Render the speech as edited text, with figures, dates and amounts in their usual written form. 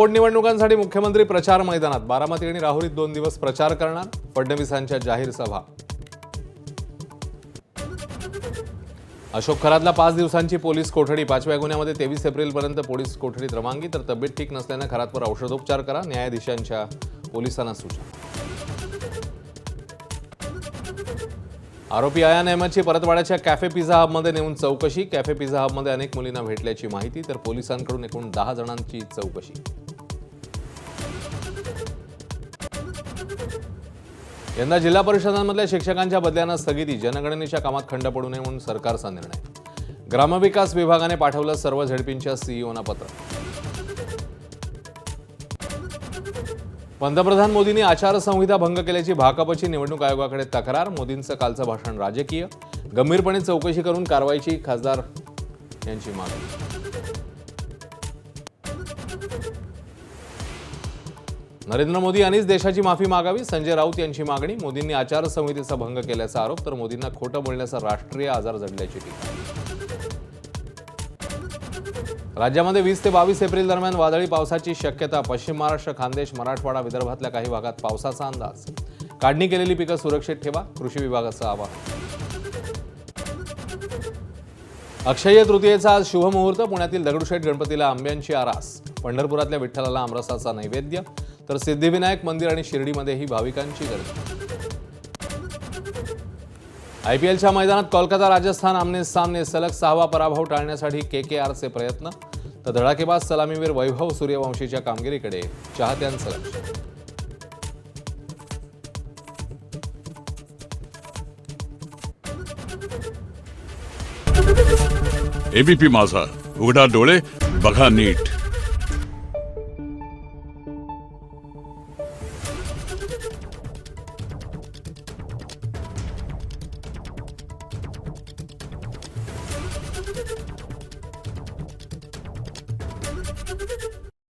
पोटनिवडणुकांसाठी मुख्यमंत्री प्रचार मैदानात बारामती आणि राहुरीत 2 दिवस प्रचार करणार. फडणवीसांच्या जाहीर सभा. अशोक खरातला 5 दिवसांची पोलीस कोठडी. 5व्या गुन्ह्यामध्ये 23 एप्रिलपर्यंत पोलीस कोठडीत रवानगी. तर तब्येत ठीक नसल्याने खरातवर औषधोपचार करा. न्यायाधीशांच्या पोलिसांना सूचना. आरोपी आयान अहमदची परतवाड्याच्या कॅफे पिझ्झा हबमध्ये नेऊन चौकशी. कॅफे पिझ्झा हबमध्ये अनेक मुलींना भेटल्याची माहिती. तर पोलिसांकडून एकूण 10 जणांची चौकशी. यंदा जिल्हा परिषदांमधल्या शिक्षकांच्या बदल्यांना स्थगिती. जनगणनेच्या कामात खंड पडू नये म्हणून सरकारचा निर्णय. ग्रामविकास विभागाने पाठवलं सर्व झेडपींच्या सीईओना पत्र. पंतप्रधान मोदींनी आचारसंहिता भंग केल्याची भाकपची निवडणूक आयोगाकडे तक्रार. मोदींचं कालचं भाषण राजकीय. गंभीरपणे चौकशी करून कारवाईची खासदार यांची मागणी. नरेंद्र मोदी यांनीच देशाची माफी मागावी. संजय राऊत यांची मागणी. मोदींनी आचारसंहितेचा भंग केल्याचा आरोप. तर मोदींना खोटं बोलण्याचा राष्ट्रीय आजार जडल्याची टीका. राज्यामध्ये 20 ते 22 एप्रिल दरम्यान वादळी पावसाची शक्यता. पश्चिम महाराष्ट्र, खानदेश, मराठवाडा, विदर्भातल्या काही भागात पावसाचा अंदाज. काढणी केलेली पिकं सुरक्षित ठेवा. कृषी विभागाचं आवाहन. अक्षय्य तृतीयेचा आज शुभमुहूर्त. पुण्यातील दगडूशेठ गणपतीला आंब्यांची आरास. पंढरपुरातल्या विठ्ठलाला आमरसाचा नैवेद्य. तर सिद्धिविनायक मंदिर आणि शिर्डीमध्येही भाविकांची गर्दी. आयपीएलच्या मैदानात कोलकाता राजस्थान आमने सामने. सलग 6वा पराभव टाळण्यासाठी केकेआरचे प्रयत्न. तर धडाकेबाज सलामीवीर वैभव सूर्यवंशीच्या कामगिरीकडे चाहत्यांचं लक्ष. एबीपी माझा, उघडा डोळे बघा नीट.